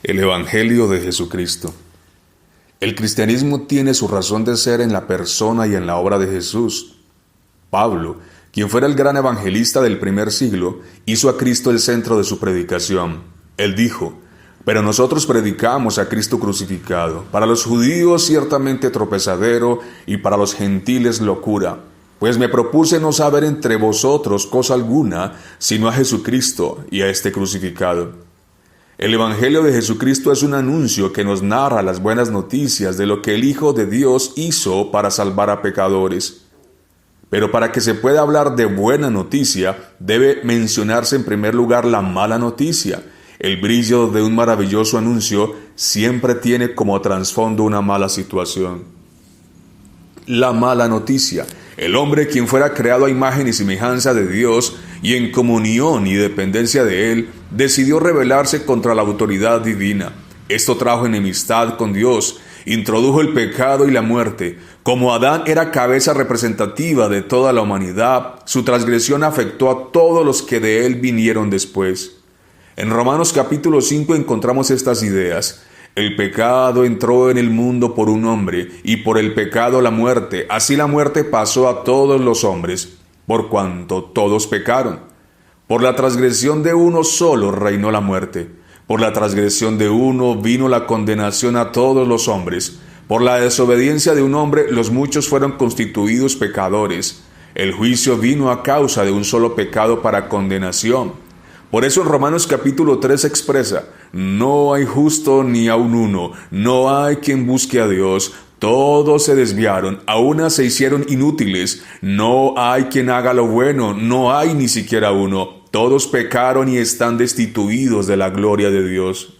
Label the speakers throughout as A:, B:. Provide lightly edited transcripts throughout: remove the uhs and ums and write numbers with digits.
A: El Evangelio de Jesucristo. El cristianismo tiene su razón de ser en la persona y en la obra de Jesús. Pablo, quien fuera el gran evangelista del primer siglo, hizo a Cristo el centro de su predicación. Él dijo: pero nosotros predicamos a Cristo crucificado, para los judíos ciertamente tropezadero y para los gentiles locura. Pues me propuse no saber entre vosotros cosa alguna, sino a Jesucristo y a este crucificado. El Evangelio de Jesucristo es un anuncio que nos narra las buenas noticias de lo que el Hijo de Dios hizo para salvar a pecadores. Pero para que se pueda hablar de buena noticia, debe mencionarse en primer lugar la mala noticia. El brillo de un maravilloso anuncio siempre tiene como trasfondo una mala situación. La mala noticia. El hombre, quien fuera creado a imagen y semejanza de Dios y en comunión y dependencia de Él, decidió rebelarse contra la autoridad divina. Esto trajo enemistad con Dios, introdujo el pecado y la muerte. Como Adán era cabeza representativa de toda la humanidad, su transgresión afectó a todos los que de él vinieron después. En Romanos capítulo 5 encontramos estas ideas. El pecado entró en el mundo por un hombre, y por el pecado la muerte. Así la muerte pasó a todos los hombres, por cuanto todos pecaron. Por la transgresión de uno solo reinó la muerte. Por la transgresión de uno vino la condenación a todos los hombres. Por la desobediencia de un hombre los muchos fueron constituidos pecadores. El juicio vino a causa de un solo pecado para condenación. Por eso en Romanos capítulo 3 expresa: no hay justo ni aun uno, no hay quien busque a Dios, todos se desviaron, a una se hicieron inútiles, no hay quien haga lo bueno, no hay ni siquiera uno, todos pecaron y están destituidos de la gloria de Dios.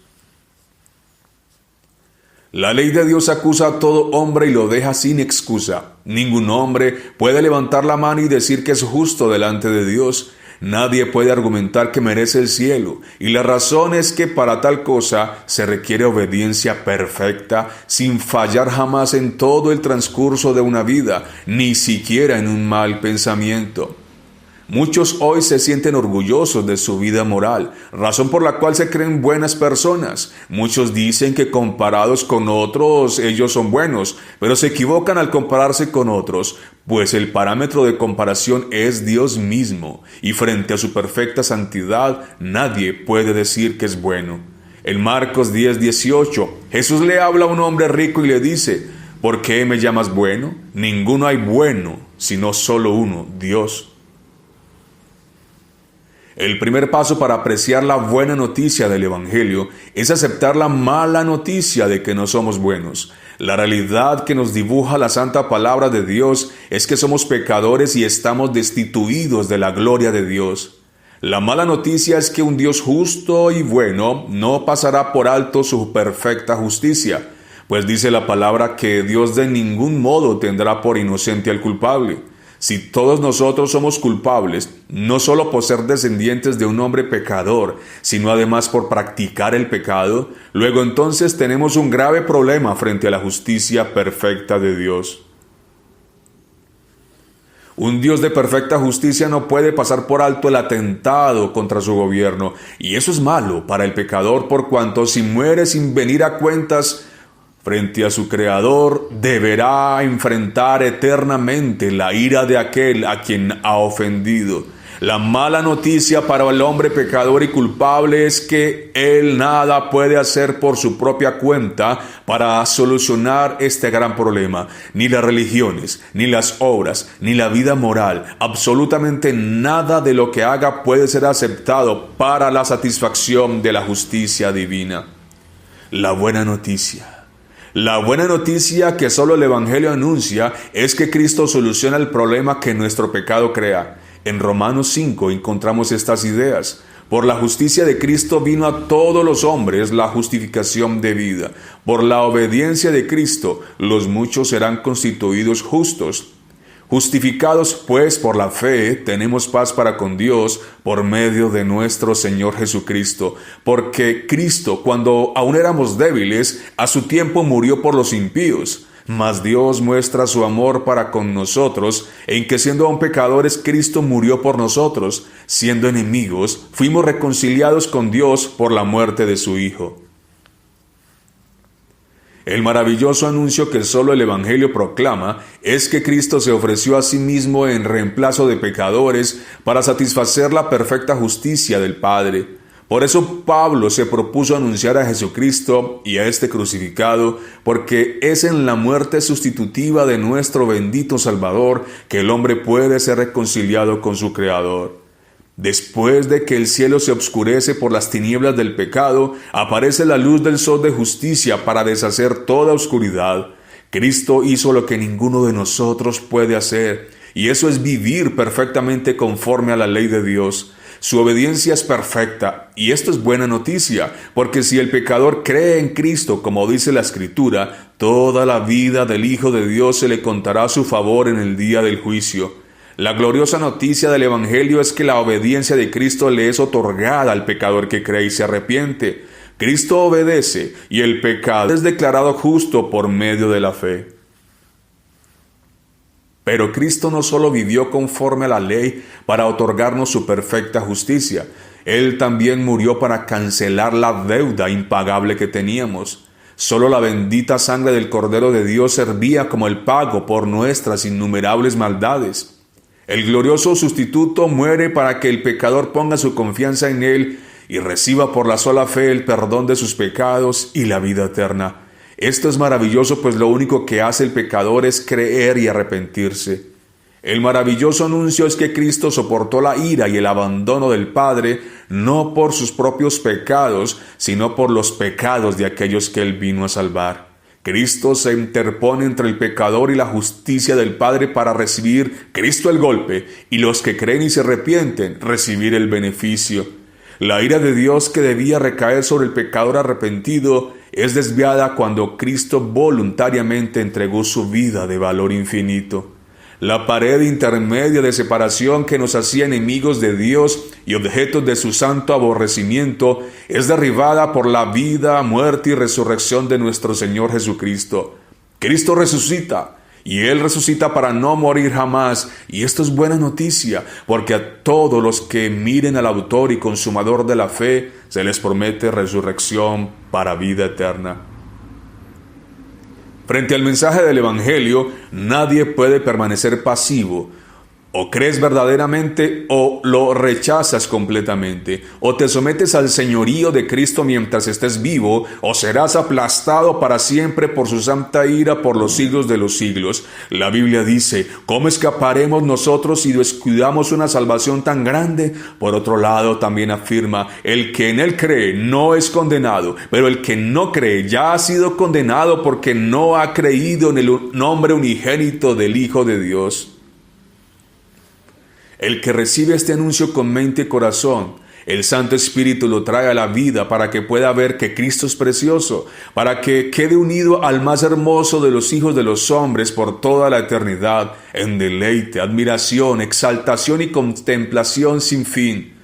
A: La ley de Dios acusa a todo hombre y lo deja sin excusa. Ningún hombre puede levantar la mano y decir que es justo delante de Dios. Nadie puede argumentar que merece el cielo, y la razón es que para tal cosa se requiere obediencia perfecta, sin fallar jamás en todo el transcurso de una vida, ni siquiera en un mal pensamiento. Muchos hoy se sienten orgullosos de su vida moral, razón por la cual se creen buenas personas. Muchos dicen que comparados con otros ellos son buenos, pero se equivocan al compararse con otros, pues el parámetro de comparación es Dios mismo, y frente a su perfecta santidad nadie puede decir que es bueno. En Marcos 10:18, Jesús le habla a un hombre rico y le dice: ¿por qué me llamas bueno? Ninguno hay bueno, sino solo uno, Dios. El primer paso para apreciar la buena noticia del Evangelio es aceptar la mala noticia de que no somos buenos. La realidad que nos dibuja la santa palabra de Dios es que somos pecadores y estamos destituidos de la gloria de Dios. La mala noticia es que un Dios justo y bueno no pasará por alto su perfecta justicia, pues dice la palabra que Dios de ningún modo tendrá por inocente al culpable. Si todos nosotros somos culpables, no solo por ser descendientes de un hombre pecador, sino además por practicar el pecado, luego entonces tenemos un grave problema frente a la justicia perfecta de Dios. Un Dios de perfecta justicia no puede pasar por alto el atentado contra su gobierno, y eso es malo para el pecador, por cuanto si muere sin venir a cuentas frente a su Creador, deberá enfrentar eternamente la ira de aquel a quien ha ofendido. La mala noticia para el hombre pecador y culpable es que él nada puede hacer por su propia cuenta para solucionar este gran problema. Ni las religiones, ni las obras, ni la vida moral, absolutamente nada de lo que haga puede ser aceptado para la satisfacción de la justicia divina. La buena noticia. La buena noticia que solo el Evangelio anuncia es que Cristo soluciona el problema que nuestro pecado crea. En Romanos 5 encontramos estas ideas. Por la justicia de Cristo vino a todos los hombres la justificación de vida. Por la obediencia de Cristo, los muchos serán constituidos justos. Justificados pues por la fe, tenemos paz para con Dios por medio de nuestro Señor Jesucristo, porque Cristo, cuando aún éramos débiles, a su tiempo murió por los impíos. Mas Dios muestra su amor para con nosotros, en que siendo aún pecadores, Cristo murió por nosotros. Siendo enemigos, fuimos reconciliados con Dios por la muerte de su Hijo. El maravilloso anuncio que solo el Evangelio proclama es que Cristo se ofreció a sí mismo en reemplazo de pecadores para satisfacer la perfecta justicia del Padre. Por eso Pablo se propuso anunciar a Jesucristo y a este crucificado, porque es en la muerte sustitutiva de nuestro bendito Salvador que el hombre puede ser reconciliado con su Creador. Después de que el cielo se obscurece por las tinieblas del pecado, aparece la luz del sol de justicia para deshacer toda oscuridad. Cristo hizo lo que ninguno de nosotros puede hacer, y eso es vivir perfectamente conforme a la ley de Dios. Su obediencia es perfecta, y esto es buena noticia, porque si el pecador cree en Cristo, como dice la Escritura, toda la vida del Hijo de Dios se le contará a su favor en el día del juicio. La gloriosa noticia del Evangelio es que la obediencia de Cristo le es otorgada al pecador que cree y se arrepiente. Cristo obedece y el pecado es declarado justo por medio de la fe. Pero Cristo no solo vivió conforme a la ley para otorgarnos su perfecta justicia, Él también murió para cancelar la deuda impagable que teníamos. Solo la bendita sangre del Cordero de Dios servía como el pago por nuestras innumerables maldades. El glorioso sustituto muere para que el pecador ponga su confianza en Él y reciba por la sola fe el perdón de sus pecados y la vida eterna. Esto es maravilloso, pues lo único que hace el pecador es creer y arrepentirse. El maravilloso anuncio es que Cristo soportó la ira y el abandono del Padre no por sus propios pecados, sino por los pecados de aquellos que Él vino a salvar. Cristo se interpone entre el pecador y la justicia del Padre para recibir Cristo el golpe y los que creen y se arrepienten recibir el beneficio. La ira de Dios que debía recaer sobre el pecador arrepentido es desviada cuando Cristo voluntariamente entregó su vida de valor infinito. La pared intermedia de separación que nos hacía enemigos de Dios y objetos de su santo aborrecimiento es derribada por la vida, muerte y resurrección de nuestro Señor Jesucristo. Cristo resucita, y Él resucita para no morir jamás, y esto es buena noticia, porque a todos los que miren al autor y consumador de la fe, se les promete resurrección para vida eterna. Frente al mensaje del Evangelio, nadie puede permanecer pasivo. O crees verdaderamente o lo rechazas completamente. O te sometes al señorío de Cristo mientras estés vivo, o serás aplastado para siempre por su santa ira por los siglos de los siglos. La Biblia dice, ¿cómo escaparemos nosotros si descuidamos una salvación tan grande? Por otro lado, también afirma, el que en Él cree no es condenado, pero el que no cree ya ha sido condenado porque no ha creído en el nombre unigénito del Hijo de Dios. El que recibe este anuncio con mente y corazón, el Santo Espíritu lo trae a la vida para que pueda ver que Cristo es precioso, para que quede unido al más hermoso de los hijos de los hombres por toda la eternidad, en deleite, admiración, exaltación y contemplación sin fin.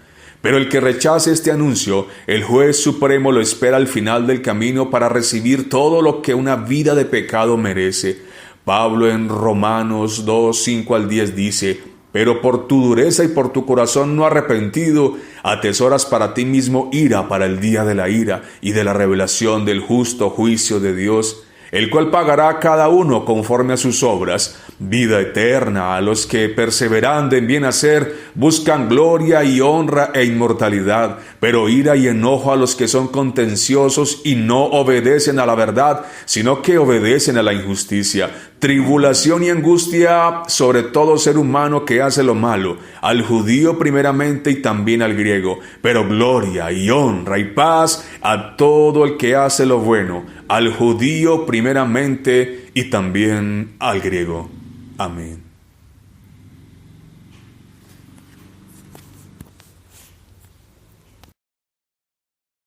A: Pero el que rechace este anuncio, el juez supremo lo espera al final del camino para recibir todo lo que una vida de pecado merece. Pablo en Romanos 2, 5 al 10 dice, pero por tu dureza y por tu corazón no arrepentido, atesoras para ti mismo ira para el día de la ira y de la revelación del justo juicio de Dios, el cual pagará a cada uno conforme a sus obras, vida eterna a los que perseverando en bien hacer buscan gloria y honra e inmortalidad, pero ira y enojo a los que son contenciosos y no obedecen a la verdad, sino que obedecen a la injusticia, tribulación y angustia sobre todo ser humano que hace lo malo, al judío primeramente y también al griego, pero gloria y honra y paz a todo el que hace lo bueno, al judío primeramente y también al griego. Amén.